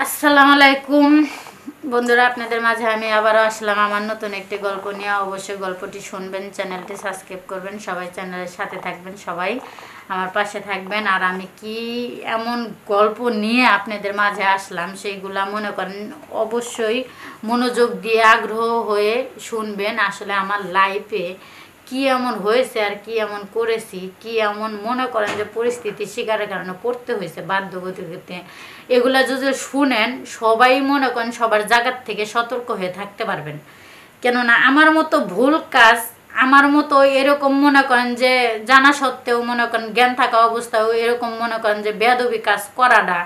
আসসালামু আলাইকুম বন্ধুরা, আপনাদের মাঝে আমি আবারও আসলাম আমার নতুন একটি গল্প নিয়ে। অবশ্যই গল্পটি শুনবেন, চ্যানেলটি সাবস্ক্রাইব করবেন, সবাই চ্যানেলের সাথে থাকবেন, সবাই আমার পাশে থাকবেন। আর আমি কি এমন গল্প নিয়ে আপনাদের মাঝে আসলাম সেইগুলা মনে করেন অবশ্যই মনোযোগ দিয়ে আগ্রহ হয়ে শুনবেন। আসলে আমার লাইফে কি এমন হয়েছে আর কি এমন করেছি, কি এমন মনে করেন যে পরিস্থিতি শিকারের কারণে পড়তে হয়েছে বাধ্যগতিতে, এগুলা যদি শুনেন সবাই মনে করেন সবার জায়গার থেকে সতর্ক হয়ে থাকতে পারবেন। কেননা আমার মতো ভুল কাজ, আমার মতো এরকম মনে করেন যে জানা সত্ত্বেও মনে করেন জ্ঞান থাকা অবস্থাও এরকম মনে করেন যে বেয়াদবি কাজ করাটা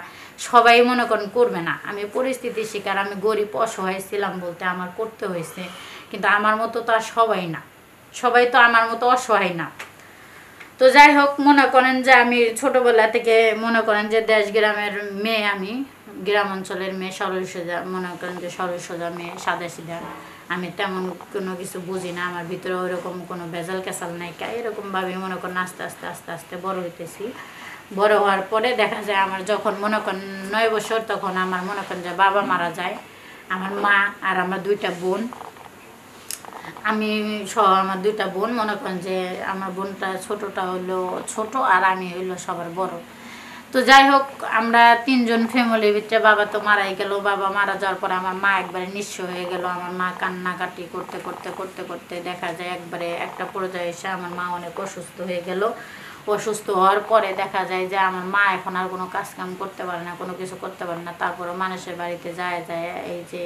সবাই মনে করেন করবে না। আমি পরিস্থিতির শিকার, আমি গরিব অসহায় ছিলাম বলতে আমার করতে হয়েছে, কিন্তু আমার মতো তো আর সবাই না, সবাই তো আমার মতো অসহায় না। তো যাই হোক, মনে করেন যে আমি ছোটবেলা থেকে মনে করেন যে দেশ গ্রামের মেয়ে, আমি গ্রাম অঞ্চলের মেয়ে, সরল সোজা, মনে করেন যে সরল সোজা মেয়ে, সাদা সিধা। আমি তেমন কোনো কিছু বুঝি না, আমার ভিতরে ওইরকম কোনো ভেজাল ক্যাসাল নাই। এরকমভাবে মনে করেন আস্তে আস্তে আস্তে আস্তে বড় হইতেছি। বড় হওয়ার পরে দেখা যায় আমার যখন মনে করেন 9 বছর, তখন আমার মনে করেন যে বাবা মারা যায়। আমার মা আর আমার 2টা বোন, আমি সহ আমার 2টা বোন, মনে করেন যে আমার বোনটা ছোটটা হইলো ছোট আর আমি হইলো সবার বড়। তো যাই হোক, আমরা 3জন ফ্যামিলির ভিতরে, বাবা তো মারাই গেল। বাবা মারা যাওয়ার পরে আমার মা একবারে নিঃস্ব হয়ে গেল। আমার মা কান্নাকাটি করতে করতে করতে করতে দেখা যায় একবারে একটা পর্যায়ে এসে আমার মা অনেক অসুস্থ হয়ে গেল। অসুস্থ হওয়ার পরে দেখা যায় যে আমার মা এখন আর কোনো কাজ কাম করতে পারে না, কোনো কিছু করতে পারে না। তারপরে মানুষের বাড়িতে যায় যায় এই যে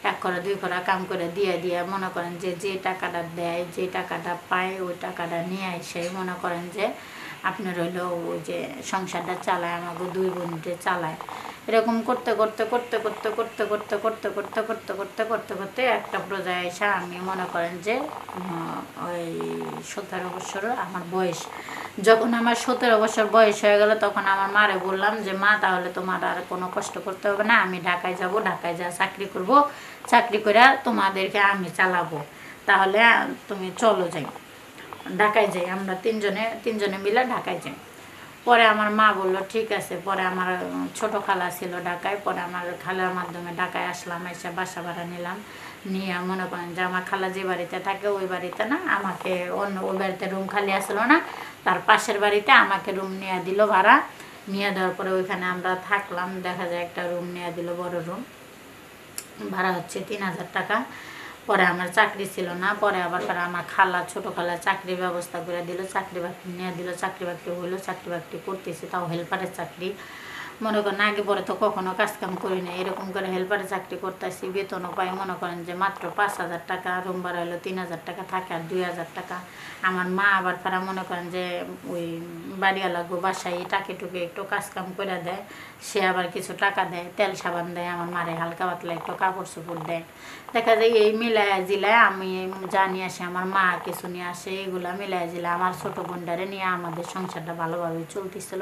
1 করা 2 করা কাম করে দিয়ে দিয়ে মনে করেন যে যে টাকাটা দেয়, যে টাকাটা পায়, ওই টাকাটা নিয়ে এসে মনে করেন যে আপনার হইলো ওই যে সংসারটা চালায়, আমাকে 2 বোনকে চালায়। এরকম করতে করতে করতে করতে করতে করতে করতে করতে করতে করতে করতে করতে একটা পর্যায়ে এসে আমি মনে করেন যে ওই 17 বছর আমার বয়স। যখন আমার 17 বছর বয়স হয়ে গেল, তখন আমার মারে বললাম যে মা, তাহলে তোমার আর কোনো কষ্ট করতে হবে না, আমি ঢাকায় যাব, ঢাকায় যা চাকরি করব, চাকরি করে তোমাদেরকে আমি চালাবো, তাহলে তুমি চলো যাই, ঢাকায় যাই। আমরা তিনজনে মিলে ঢাকায় যাই। পরে আমার মা বলল ঠিক আছে। পরে আমার ছোট খালা ছিল ঢাকায়, পরে আমার খালার মাধ্যমে ঢাকায় আসলাম, এসে বাসা ভাড়া নিলাম। নিয়ে মনে করেন যে আমার খালা যে বাড়িতে থাকে ওই বাড়িতে না, আমাকে অন্য ওই বাড়িতে রুম খালি আসলো না, তার পাশের বাড়িতে আমাকে রুম নিয়ে দিল ভাড়া। নিয়ে দেওয়ার পরে ওইখানে আমরা থাকলাম। দেখা যায় একটা রুম নিয়ে দিল, বড় রুম, ভাড়া হচ্ছে 3000 টাকা। পরে আমার চাকরি ছিল না, পরে আবার আমার খালা, ছোট খালা চাকরির ব্যবস্থা করে দিল, চাকরি বাকরি নিয়ে দিল, চাকরি বাকরি হইলো, চাকরি বাকরি করতেছি, তাও হেল্পারের চাকরি। মনে করেন আগে পরে তো কখনো কাজকাম করি না, এরকম করে হেল্পারের চাকরি করতেছি, বেতনও পাই মনে করেন যে মাত্র 5000 টাকা, রুম ভাড়া হলো 3000 টাকা থাকে, আর 2000 টাকা আমার মা আবার তারা মনে করেন যে ওই বাড়িওয়ালা গো বাসায় টাকে টুকে একটু কাজকাম করে দেয়, সে আবার কিছু টাকা দেয়, তেল সাবান দেয়, আমার মারে হালকা পাতলা একটু কাপড় চোপড় দেয়। দেখা যায় এই মিলায় জিলায় আমি যা নিয়ে আসি, আমার মা কিছু নিয়ে আসে, এগুলা মিলায় জিলায় আমার ছোটো বোনটারে নিয়ে আমাদের সংসারটা ভালোভাবে চলতেছিল।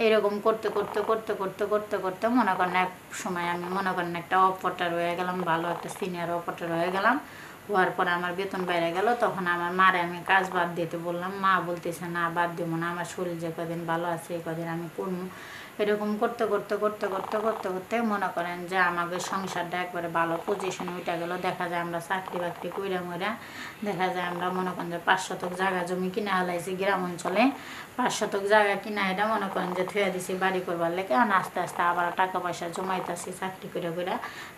এরকম করতে করতে করতে করতে করতে করতে মনে করেন এক সময় আমি মনে করেন একটা অপারেটর হয়ে গেলাম, ভালো একটা সিনিয়র অপারেটর হয়ে গেলাম। হওয়ার পরে আমার বেতন বেড়ে গেল, তখন আমার মারে আমি কাজ বাদ দিতে বললাম। মা বলতেছে না, বাদ দেবো না, আমার শরীর যে কদিন ভালো আছে এই কদিন আমি করবো। এরকম করতে করতে করতে করতে করতে করতে মনে করেন যে আমাদের সংসারটা একবারে ভালো পজিশনে উঠে গেল। দেখা যায় আমরা চাকরি বাকরি কইরা মইরা দেখা যায় আমরা মনে করেন যে 5 শতক জায়গা জমি কিনে হালাইছি গ্রাম অঞ্চলে। 5 শতক জায়গা কিনা এটা মনে করেন যে থুয়া দিছি বাড়ি করবার লেগে। আস্তে আস্তে আবার টাকা পয়সা জমাইতেছি চাকরি করে করে,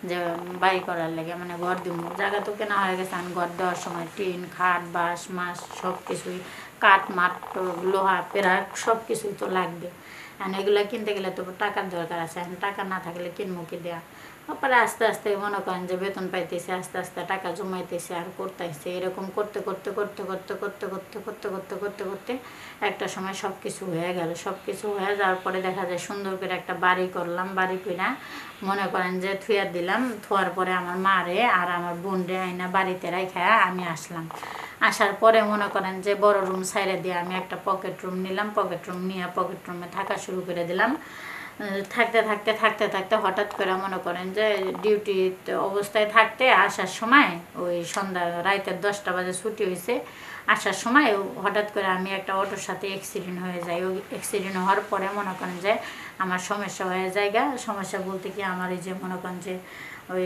যে বাড়ি করার লেগে, মানে ঘর দিব। জায়গা তো কেনা হয়ে গেছে, আমি ঘর দেওয়ার সময় টিন, খাট, বাঁশ, মাছ সব কিছুই, কাঠ, মাঠ, লোহা, পেরা সব কিছুই তো লাগবে। আর এগুলো কিনতে গেলে তো টাকার দরকার আছে, টাকা না থাকলে কিনবো কি দেয়া। তারপরে আস্তে আস্তে মনে করেন যে বেতন পাইতেছে, আস্তে আস্তে টাকা জমাইতেছে আর করতেছে। এরকম করতে করতে করতে করতে করতে করতে করতে করতে করতে করতে একটা সময় সব কিছু হয়ে গেল। সব কিছু হয়ে যাওয়ার পরে দেখা যায় সুন্দর করে একটা বাড়ি করলাম। বাড়ি করে মনে করেন যে থুয়া দিলাম। থোয়ার পরে আমার মারে আর আমার বোনরে আইনা বাড়িতে রাখা আমি আসলাম। আসার পরে মনে করেন যে বড় রুম সাইডে দিয়ে আমি একটা পকেট রুম নিলাম। পকেট রুম নিয়ে পকেট রুমে থাকা শুরু করে দিলাম। থাকতে থাকতে থাকতে থাকতে হঠাৎ করে মনে করেন যে ডিউটি অবস্থায় থাকতে আসার সময় ওই সন্ধ্যা রাতের 10টা বাজে ছুটি হয়েছে, আসার সময় হঠাৎ করে আমি একটা অটোর সাথে অ্যাক্সিডেন্ট হয়ে যাই। ওই অ্যাক্সিডেন্ট হওয়ার পরে মনে করেন যে আমার সমস্যা হয়ে যায়। সমস্যা বলতে কি আমার এই যে মনে করেন যে ওই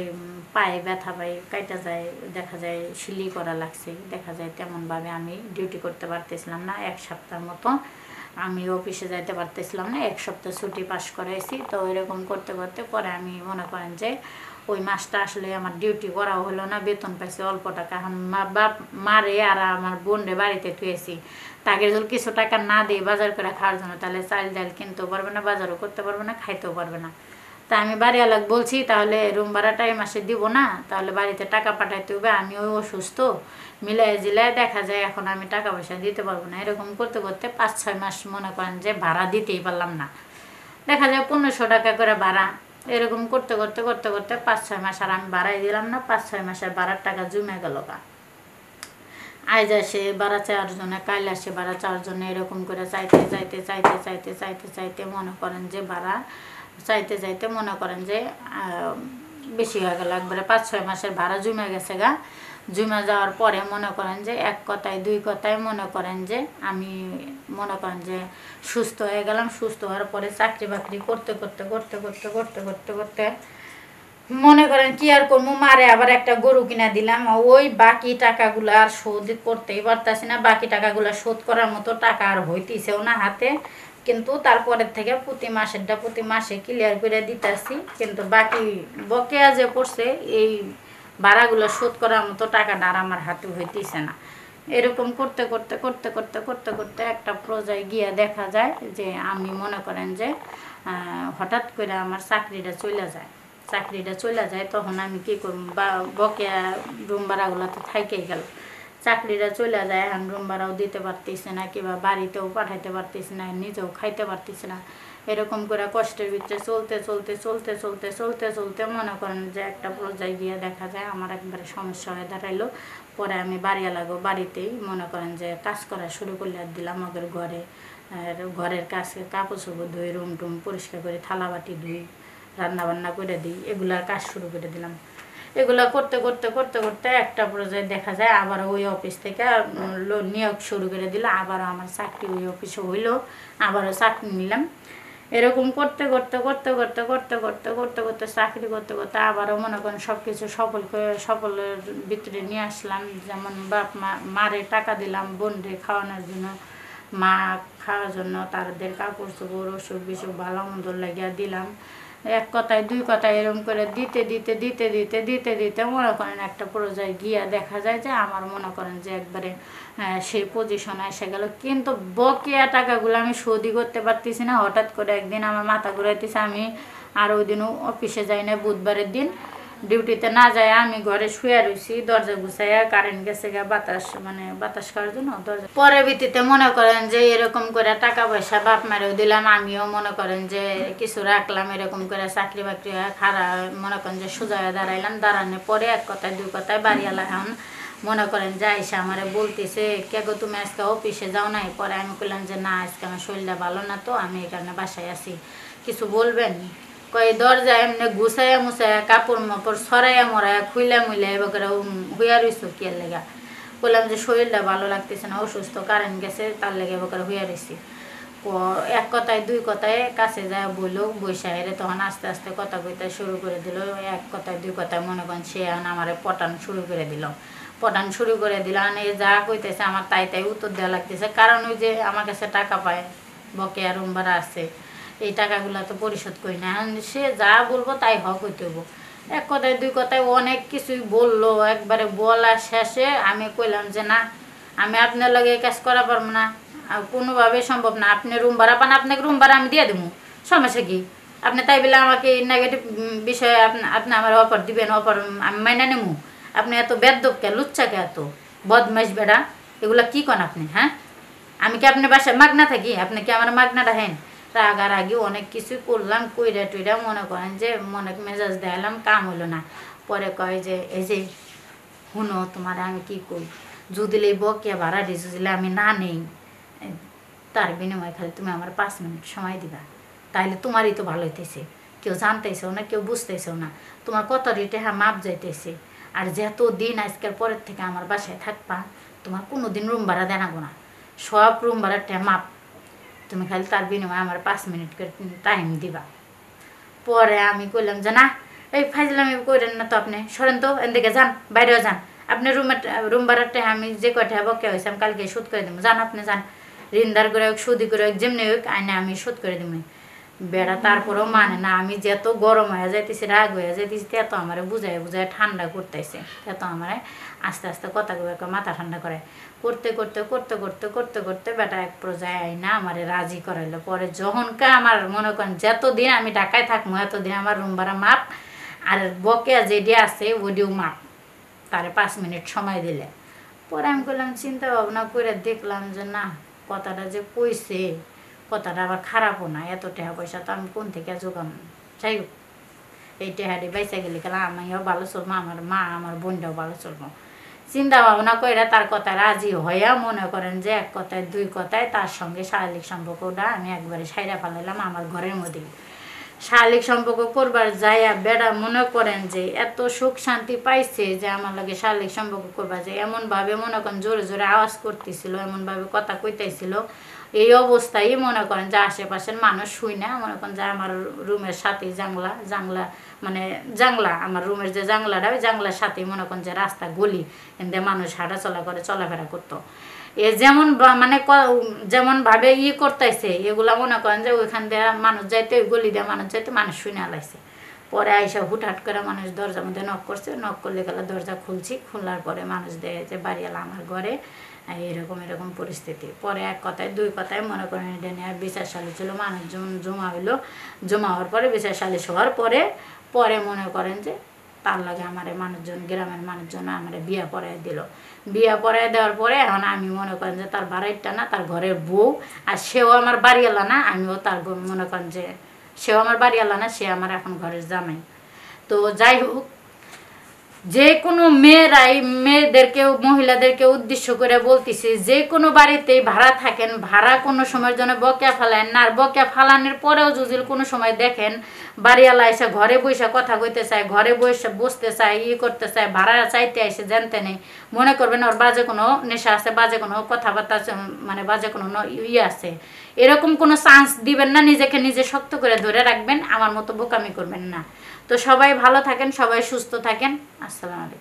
পায়ে ব্যথা পাই কাইটা যায়, দেখা যায় সিলি করা লাগছে, দেখা যায় তেমনভাবে আমি ডিউটি করতে পারতেছিলাম না। 1 সপ্তাহের মতো আমি অফিসে যাইতে পারতেছিলাম না, 1 সপ্তাহ ছুটি পাস করেছি। তো এরকম করতে করতে পরে আমি মনে করেন যে ওই মাসটা আসলে আমার ডিউটি করা হলো না, বেতন পাইছি অল্প টাকা। এখন মারে আর আমার বোনরে বাড়িতে থুয়েছি, তাকে যদি কিছু টাকা না দিয়ে বাজার করে খাওয়ার জন্য, তাহলে চাল ডাল কিনতেও পারবে না, বাজারও করতে পারবে না, খাইতেও পারবে না। তা আমি বাড়িওয়ালাকে বলছি তাহলে রুম ভাড়াটা এই মাসে দিব না, তাহলে বাড়িতে টাকা পাঠাইতে হবে, আমি ওই অসুস্থ, মিলাই জিলাই দেখা যায় এখন আমি টাকা পয়সা দিতে পারবো না। এরকম করতে করতে 5-6 মাস মনে করেন যে ভাড়া দিতেই পারলাম না, দেখা যায় 1500 টাকা করে ভাড়া। এরকম করতে করতে করতে করতে 5-6 মাস আর আমি ভাড়াই দিলাম না। 5-6 মাসের ভাড়ার টাকা জমে গেল গা। আজ আসে ভাড়া চাওয়ার জন্য, কাল আসে ভাড়া চাওয়ার জন্য, এরকম করে চাইতে চাইতে চাইতে চাইতে চাইতে চাইতে মনে করেন যে ভাড়া চাইতে চাইতে মনে করেন যে বেশি হয়ে গেল। একবারে 5-6 মাসের ভাড়া জমে গেছে গা। জমে যাওয়ার পরে মনে করেন যে 1 কথায় 2 কথায় মনে করেন যে আমি মনে করেন যে সুস্থ হয়ে গেলাম। সুস্থ হওয়ার পরে চাকরি বাকরি করতে করতে করতে করতে করতে করতে করতে মনে করেন কি আর করবো, মারে আবার একটা গরু কিনা দিলাম। ওই বাকি টাকাগুলো আর শোধ করতেই পারতাছি না, বাকি টাকাগুলো শোধ করার মতো টাকা আর হইতেছেও না হাতে। কিন্তু তারপরের থেকে প্রতি মাসেরটা প্রতি মাসে ক্লিয়ার করে দিতেছি, কিন্তু বাকি বকেয়া যে পড়ছে এই ভাড়াগুলো শোধ করার মতো টাকাটা আর আমার হাতে হইতেছে না। এরকম করতে করতে করতে করতে করতে করতে একটা পর্যায়ে গিয়ে দেখা যায় যে আমি মনে করেন যে হঠাৎ করে আমার চাকরিটা চলে যায়। তখন আমি কি করব, বা বকেয়া রুম ভাড়াগুলো তো থাইকেই গেল। চাকরিটা চলে যায়, এখন রুম ভাড়াও দিতে পারতেছে না, কিংবা বাড়িতেও পাঠাইতে পারতেছি না, নিজেও খাইতে পারতেছি না। এরকম করে কষ্টের ভিতরে চলতে চলতে চলতে চলতে চলতে চলতে মনে করেন যে একটা পর্যায়ে গিয়ে দেখা যায় আমার একবারে সমস্যা হয়ে দাঁড়াইলো। পরে আমি বাড়িতেই মনে করেন যে কাজ করা শুরু করলে দিলাম আমাদের ঘরের কাছে কাপড় চোপড় ধুই, রুম টুম পরিষ্কার করে থালা বাটি ধুই, রান্না বান্না করে দিই, এগুলার কাজ শুরু করে দিলাম। এগুলা করতে করতে করতে করতে একটা পর্যায়ে দেখা যায় আবার ওই অফিস থেকে নিয়োগ শুরু করে দিল। আবারও আমার চাকরি ওই অফিসে হইলো, আবারও চাকরি নিলাম। এরকম করতে করতে করতে করতে করতে করতে করতে করতে চাকরি করতে করতে আবারও মনে করেন সব কিছু সফলের ভিতরে নিয়ে আসলাম। যেমন মারে টাকা দিলাম বোনরে খাওয়ানোর জন্য, মা খাওয়ার জন্য, তাদের কাপড় চোপড় অসুখ বিসুখ ভালো মন্দ লাগিয়া দিলাম। 1 কথায় 2 কথায় এরকম করে দিতে দিতে দিতে দিতে দিতে দিতে মনে করেন একটা পর্যায়ে গিয়া দেখা যায় যে আমার মনে করেন যে একবারে সেই পজিশনে এসে গেল। কিন্তু বকেয়া টাকাগুলো আমি শোধই করতে পারতেছি না। হঠাৎ করে একদিন আমার মাথা ঘুরাইতেছে, আমি আর ওই দিনও অফিসে যাই না, বুধবারের দিন ডিউটিতে না যায় আমি ঘরে শুয়ে রয়েছি, দরজা গুছাইয়া, কারেন্ট গেছে গা বাতাস খাওয়ার জন্য দরজা। পরে ভিত্তিতে মনে করেন যে এরকম করে টাকা পয়সা বাপ মারেও দিলাম, আমিও মনে করেন যে কিছু রাখলাম। এরকম করে চাকরি বাকরি মনে করেন যে সোজা হয়ে দাঁড়াইলাম। দাঁড়ানোর পরে 1 কথায় 2 কথায় বাড়িওয়ালা এখন মনে করেন যে আইসা আমারে বলতেছে, কে গো তুমি আজকে অফিসে যাও নাই? পরে আমি বললাম যে না, আজকে আমার শরীরটা ভালো না, তো আমি এখানে বাসায় আছি, কিছু বলবেন? কই দরজা এমনি গুছাইয়া মুছাইয়া কাপড় মাপড় ছড়াইয়া মরাইয়া খুইলা মুইলা এবার হুইয়া রইছো কি লেগা? বললাম যে শরীরটা ভালো লাগতেছে না, অসুস্থ, কারেন্ট গেছে, তার লেগে এবার হুইয়া রয়েছি। 1 কথায় 2 কথায় কাছে যায় বললো, বৈশা হেরে তখন আস্তে আস্তে কথা কইতে শুরু করে দিল। 1 কথায় 2 কথায় মনে করেন সে এখন আমার পটান শুরু করে দিল। যা কইতেছে আমার তাই তাই উত্তর দেওয়া লাগতেছে। কারণ ওই যে আমার কাছে টাকা পায়, বকেয়া রুম ভাড়া আছে, এই টাকাগুলো তো পরিশোধ করি না। এখন সে যা বলবো তাই হক হইতে হবো। 1 কথায় 2 কথায় অনেক কিছুই বললো। একবারে বলা শেষে আমি কইলাম যে না, আমি আপনার লগে এই কাজ করা পারবো না, আর কোনোভাবেই সম্ভব না। আপনি রুম ভাড়া পান, আপনাকে রুম ভাড়া আমি দিয়ে দেবো, সমস্যা কি? আপনি তাই বলে আমাকে নেগেটিভ বিষয়ে আপনি আমার অফার দিবেন, অফার আমি মাইনা নেবো? আপনি এত বেদ্যপ কে, লুচ্চা কে, এত বদমাইশ বেড়া, এগুলা কি কন আপনি? হ্যাঁ, আমি কি আপনার বাসায় মাগনা থাকি? আপনি কি আমার মাগনাটা? হ্যাঁ, রাগারাগি অনেক কিছু করলাম, কইরা টুইরা মনে করেন যে মনে মেজাজ দেখালাম, কাম হলো না। পরে কয় যে এই যে শুনো, তোমার আমি কি কই, যদি বকেয়া ভাড়া দিলে আমি না নেই, তার বিনিময়ে খালি তুমি আমার 5 মিনিট সময় দিবা। তাহলে তোমারই তো ভালো হইতেছে, কেউ জানতেছেও না, কেউ বুঝতেছেও না, তোমার কত রেটে হ্যাঁ মাপ যাইতেছে। আর যেহেতু দিন আজকের পরের থেকে আমার বাসায় থাকবা, তোমার কোনো দিন রুম ভাড়া দেনাবো না, সব রুম ভাড়াটা মাপ, তুমি খালি তার বিনিময়ে আমার 5 মিনিট করে টাইম দিবা। পরে আমি কইলাম যে না, এই ফাইজলামি করেন না তো, আপনি সরেন তো, এদিকে যান, বাইরেও যান, আপনি রুম ভাড়াটা আমি যে কয়টা বকে হয়েছে আমি কালকে শোধ করে দেবো, যান আপনি যান, ঋণদার করে হোক সুদি করে হোক যেমনি হোক আইনে আমি শোধ করে দেবো। বেড়া তারপরেও মানে না, আমি যত গরম হয়ে যাইতেছি, রাগ হয়ে যাইতেছি, তত আমার বুঝাই বুঝাই ঠান্ডা করতেছে, তত আমার আস্তে আস্তে কথা মাথা ঠান্ডা করে করতে করতে করতে করতে করতে করতে বেটা এক পর্যায়ে আইনা আমার রাজি করাইলো। পরে যখনকে আমার মনে করেন যতদিন আমি ঢাকায় থাকবো এতদিন আমার রুম ভাড়া মাপ, আর বকেয়া যেটি আছে ওডিও মাপ, তারে 5 মিনিট সময় দিলে। পরে আমি করলাম চিন্তা ভাবনা করে দেখলাম যে না, কথাটা যে কইছে কথাটা আবার খারাপও না, এত টাকা পয়সা তো আমি কোন থেকে জোগাম। যাই হোক, এই টেহাটি বাইসা গেলে গেলাম আমিও ভালো চলবো, আমার মা আমার বোনটাও ভালো চলবো। চিন্তা ভাবনা করে তার কথা রাজি হইয়া মনে করেন যে এক কথায় দুই কথায় তার সঙ্গে শারীরিক সম্পর্কটা আমি একবারে সাইরা ফেলাইলাম আমার ঘরের মধ্যে। শারীরিক সম্পর্ক করবার যাইয়া বেড়া মনে করেন যে এত সুখ শান্তি পাইছে যে আমার লাগে শারীরিক সম্পর্ক করবার যায় এমনভাবে মনে করেন জোরে জোরে আওয়াজ করতেছিল, এমনভাবে কথা কইতেছিল। এই অবস্থায় মনে করেন যে আশেপাশের মানুষ শুই না, মনে করেন যে আমার রুমের সাথেই জাংলা মানে জাংলা, আমার রুমের যে জাংলাটা ওই জাংলার সাথেই মনে করেন যে রাস্তা গলি, এতে মানুষ হাঁটাচলা করে চলাফেরা করতো। এ যেমন মানে যেমন ভাবে করতেছে এগুলা মনে করেন যে ওইখান দিয়ে মানুষ যাইতে, ওই গলি দিয়ে মানুষ যাইতে, মানুষ শুনে আলাইছে। পরে আইসা হুটহাট করে মানুষ দরজার মধ্যে নক করছে, নক করলে গেলে দরজা খুলছি, খোলার পরে মানুষ দেয় যে বাড়িওয়ালা আমার ঘরে, এরকম এরকম পরিস্থিতি। পরে এক কথায় দুই কথায় মনে করেন এটা নিয়ে বিচার সালিশ ছিল, মানুষজন জমা হইলো, জমা হওয়ার পরে বিচার সালিশ হওয়ার পরে পরে মনে করেন যে তার লাগে আমার মানুষজন, গ্রামের মানুষজন আমার বিয়া পড়াই দিল। বিয়া পড়াই দেওয়ার পরে এখন আমি মনে করেন যে তার বাড়িটা না, তার ঘরের বউ, আর সেও আমার বাড়িওয়ালা না, আমিও তার মনে করেন যে সেও আমার বাড়িওয়ালা না, সে আমার এখন ঘরের জামাই। তো যাই হোক, যে কোনো মেয়েরাই মেয়েদেরকে মহিলাদেরকে উদ্দেশ্য করে বলতেছি, যে কোনো বাড়িতেই ভাড়া থাকেন, ভাড়া কোনো সময়ের জন্য বকেয়া ফেলেন না। আর বকেয়া ফালানোর পরেও যদি কোনো সময় দেখেন বাড়িওয়ালা এসে ঘরে বসে কথা কইতে চায়, ঘরে বসে বসতে চায়, করতে চায়, ভাড়া চাইতে আসে, জানতে নেই, মনে করবেন ওর বাজে কোনো নেশা আছে, বাজে কোনো কথাবার্তা আছে, মানে বাজে কোনো আছে, এরকম কোনো চান্স দিবেন না। নিজেকে নিজে শক্ত করে ধরে রাখবেন, আমার মতো বোকামি করবেন না। তো সবাই ভালো থাকেন, সবাই সুস্থ থাকেন। আসসালামু আলাইকুম।